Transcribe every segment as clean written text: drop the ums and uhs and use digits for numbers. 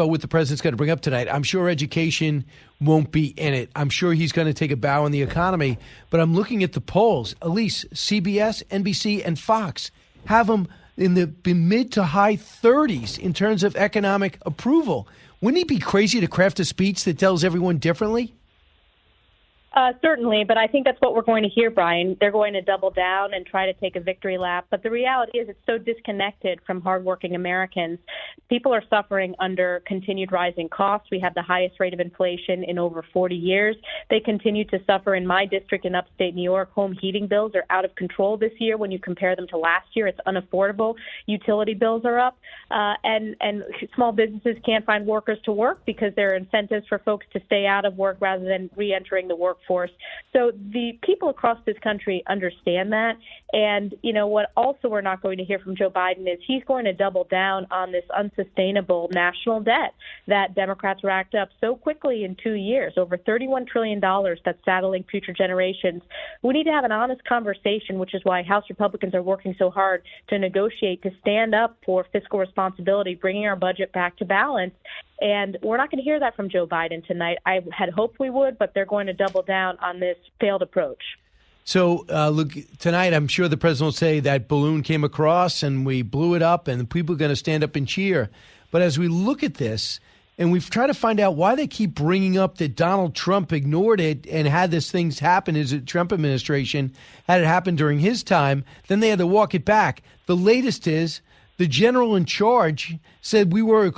about what the president's going to bring up tonight. I'm sure education won't be in it. I'm sure he's going to take a bow on the economy. But I'm looking at the polls. Elise, CBS, NBC, and Fox have him in the mid to high 30s in terms of economic approval. Wouldn't he be crazy to craft a speech that tells everyone differently? Certainly, but I think that's what we're going to hear, Brian. They're going to double down and try to take a victory lap. But the reality is it's so disconnected from hardworking Americans. People are suffering under continued rising costs. We have the highest rate of inflation in over 40 years. They continue to suffer in my district in upstate New York. Home heating bills are out of control this year when you compare them to last year. It's unaffordable. Utility bills are up. And small businesses can't find workers to work because there are incentives for folks to stay out of work rather than reentering the workforce. So the people across this country understand that. And, you know, what also we're not going to hear from Joe Biden is he's going to double down on this unsustainable national debt that Democrats racked up so quickly in 2 years, over $31 trillion that's saddling future generations. We need to have an honest conversation, which is why House Republicans are working so hard to negotiate, to stand up for fiscal responsibility, bringing our budget back to balance. And we're not going to hear that from Joe Biden tonight. I had hoped we would, but they're going to double down on this failed approach. So, look, tonight I'm sure the president will say that balloon came across and we blew it up and people are going to stand up and cheer. But as we look at this and we've tried to find out why they keep bringing up that Donald Trump ignored it and had this things happen, his Trump administration had it happen during his time, then they had to walk it back. The latest is the general in charge said we were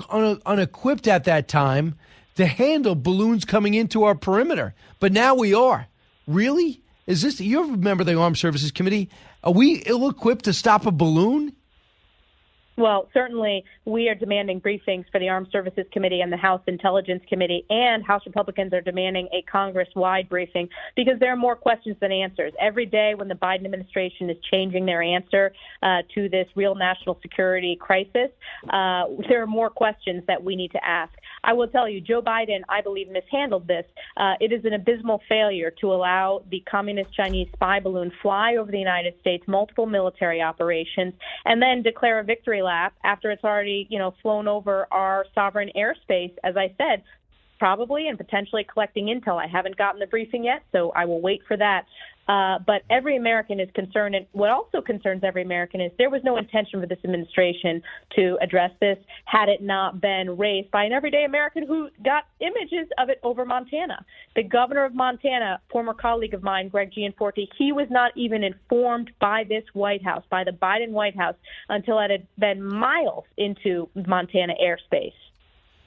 unequipped at that time to handle balloons coming into our perimeter. But now we are. Really? Is this, you ever remember the Armed Services Committee? Are we ill-equipped to stop a balloon? Well, certainly we are demanding briefings for the Armed Services Committee and the House Intelligence Committee, and House Republicans are demanding a Congress-wide briefing because there are more questions than answers. Every day when the Biden administration is changing their answer to this real national security crisis, there are more questions that we need to ask. I will tell you, Joe Biden, I believe, mishandled this. It is an abysmal failure to allow the communist Chinese spy balloon fly over the United States, multiple military operations, and then declare a victory lap after it's already, flown over our sovereign airspace, as I said, probably and potentially collecting intel. I haven't gotten the briefing yet, so I will wait for that. But every American is concerned, and what also concerns every American is there was no intention for this administration to address this had it not been raised by an everyday American who got images of it over Montana. The governor of Montana, former colleague of mine, Greg Gianforte, he was not even informed by this White House, by the Biden White House, until it had been miles into Montana airspace.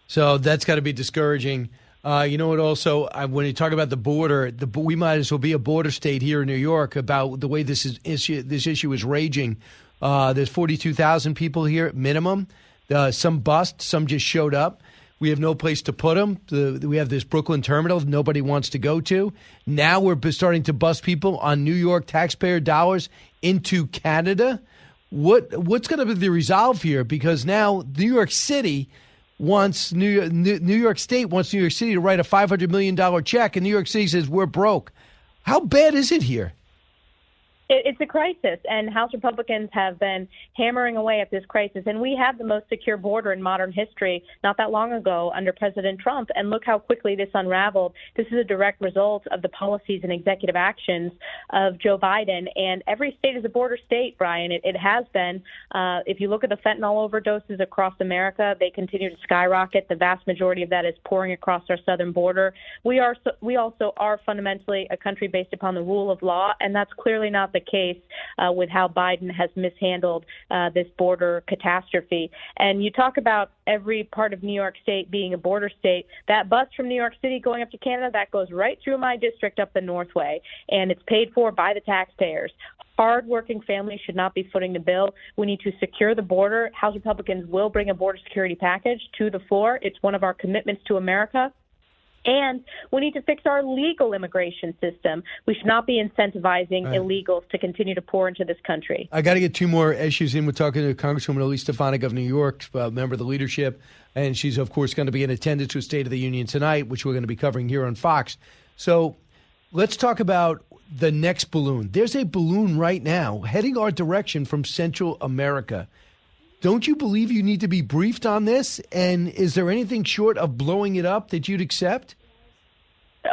So that's got to be discouraging. You know what? Also, when you talk about the border, we might as well be a border state here in New York about the way this issue is raging. There's 42,000 people here at minimum. Some bust, some just showed up. We have no place to put them. We have this Brooklyn terminal nobody wants to go to. Now we're starting to bust people on New York taxpayer dollars into Canada. What's going to be the resolve here? Because now New York City wants New York State wants New York City to write a $500 million check, and New York City says we're broke. How bad is it here? It's a crisis, and House Republicans have been hammering away at this crisis. And we have the most secure border in modern history not that long ago under President Trump. And look how quickly this unraveled. This is a direct result of the policies and executive actions of Joe Biden. And every state is a border state, Brian. It has been. If you look at the fentanyl overdoses across America, they continue to skyrocket. The vast majority of that is pouring across our southern border. We also are fundamentally a country based upon the rule of law, and that's clearly not the case with how Biden has mishandled this border catastrophe. And you talk about every part of New York State being a border state. That bus from New York City going up to Canada, that goes right through my district up the Northway, and it's paid for by the taxpayers. Hardworking families should not be footing the bill. We need to secure the border. House Republicans will bring a border security package to the floor. It's one of our commitments to America. And we need to fix our legal immigration system. We should not be incentivizing illegals to continue to pour into this country. I got to get two more issues in. We're talking to Congresswoman Elise Stefanik of New York, member of the leadership, and she's, of course, going to be in attendance with State of the Union tonight, which we're going to be covering here on Fox. So let's talk about the next balloon. There's a balloon right now heading our direction from Central America. Don't you believe you need to be briefed on this? And is there anything short of blowing it up that you'd accept?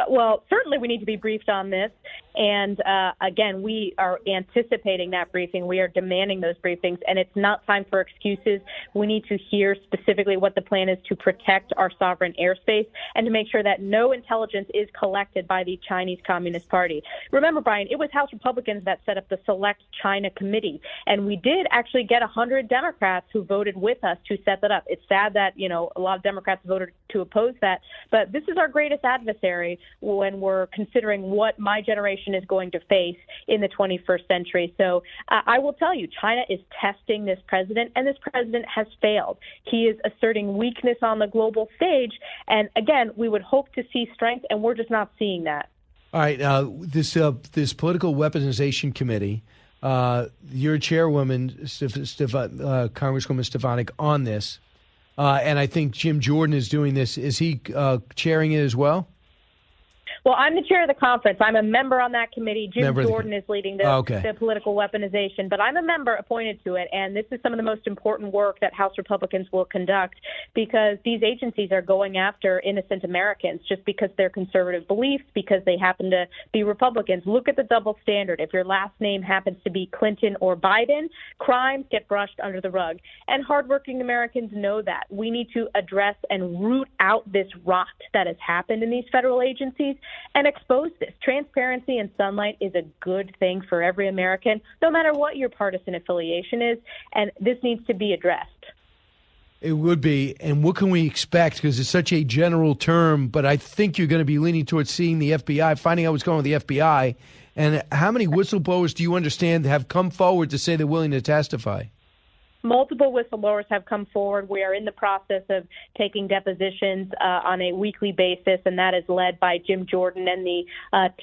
Well, certainly we need to be briefed on this. And again, we are anticipating that briefing. We are demanding those briefings, and it's not time for excuses. We need to hear specifically what the plan is to protect our sovereign airspace and to make sure that no intelligence is collected by the Chinese Communist Party. Remember, Brian, it was House Republicans that set up the Select China Committee, and we did actually get 100 Democrats who voted with us to set that up. It's sad that, a lot of Democrats voted to oppose that, but this is our greatest adversary when we're considering what my generation is going to face in the 21st century. So I will tell you, China is testing this president, and this president has failed. He is asserting weakness on the global stage, and again, we would hope to see strength, and we're just not seeing that. All right, this political weaponization committee, your chairwoman, Congresswoman Stefanik, on this, and I think Jim Jordan is doing this. Is he chairing it as well? Well, I'm the chair of the conference. I'm a member on that committee. Jim Jordan is leading the political weaponization, but I'm a member appointed to it, and this is some of the most important work that House Republicans will conduct because these agencies are going after innocent Americans just because they're conservative beliefs, because they happen to be Republicans. Look at the double standard. If your last name happens to be Clinton or Biden, crimes get brushed under the rug, and hardworking Americans know that. We need to address and root out this rot that has happened in these federal agencies and expose this. Transparency and sunlight is a good thing for every American, no matter what your partisan affiliation is, and this needs to be addressed. It would be, and what can we expect? Because it's such a general term, but I think you're going to be leaning towards seeing the FBI, finding out what's going on with the FBI, and how many whistleblowers do you understand have come forward to say they're willing to testify? Multiple whistleblowers have come forward. We are in the process of taking depositions on a weekly basis, and that is led by Jim Jordan and the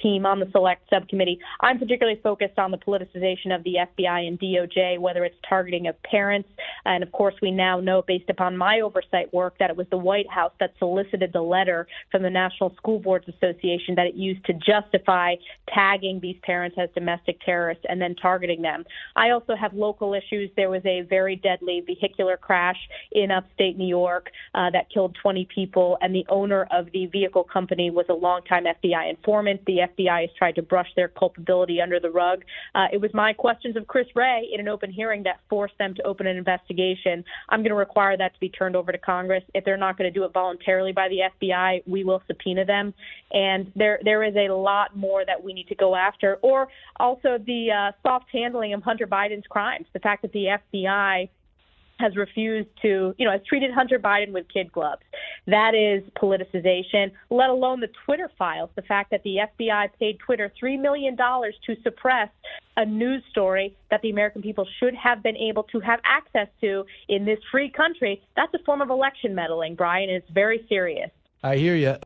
team on the Select Subcommittee. I'm particularly focused on the politicization of the FBI and DOJ, whether it's targeting of parents. And, of course, we now know, based upon my oversight work, that it was the White House that solicited the letter from the National School Boards Association that it used to justify tagging these parents as domestic terrorists and then targeting them. I also have local issues. There was a very deadly vehicular crash in upstate New York that killed 20 people, and the owner of the vehicle company was a longtime FBI informant. The FBI has tried to brush their culpability under the rug. It was my questions of Chris Wray in an open hearing that forced them to open an investigation. I'm going to require that to be turned over to Congress. If they're not going to do it voluntarily by the FBI, we will subpoena them. And there is a lot more that we need to go after. Or also the soft handling of Hunter Biden's crimes, the fact that the FBI has refused to, has treated Hunter Biden with kid gloves. That is politicization, let alone the Twitter files, the fact that the FBI paid Twitter $3 million to suppress a news story that the American people should have been able to have access to in this free country. That's a form of election meddling, Brian. It's very serious. I hear you.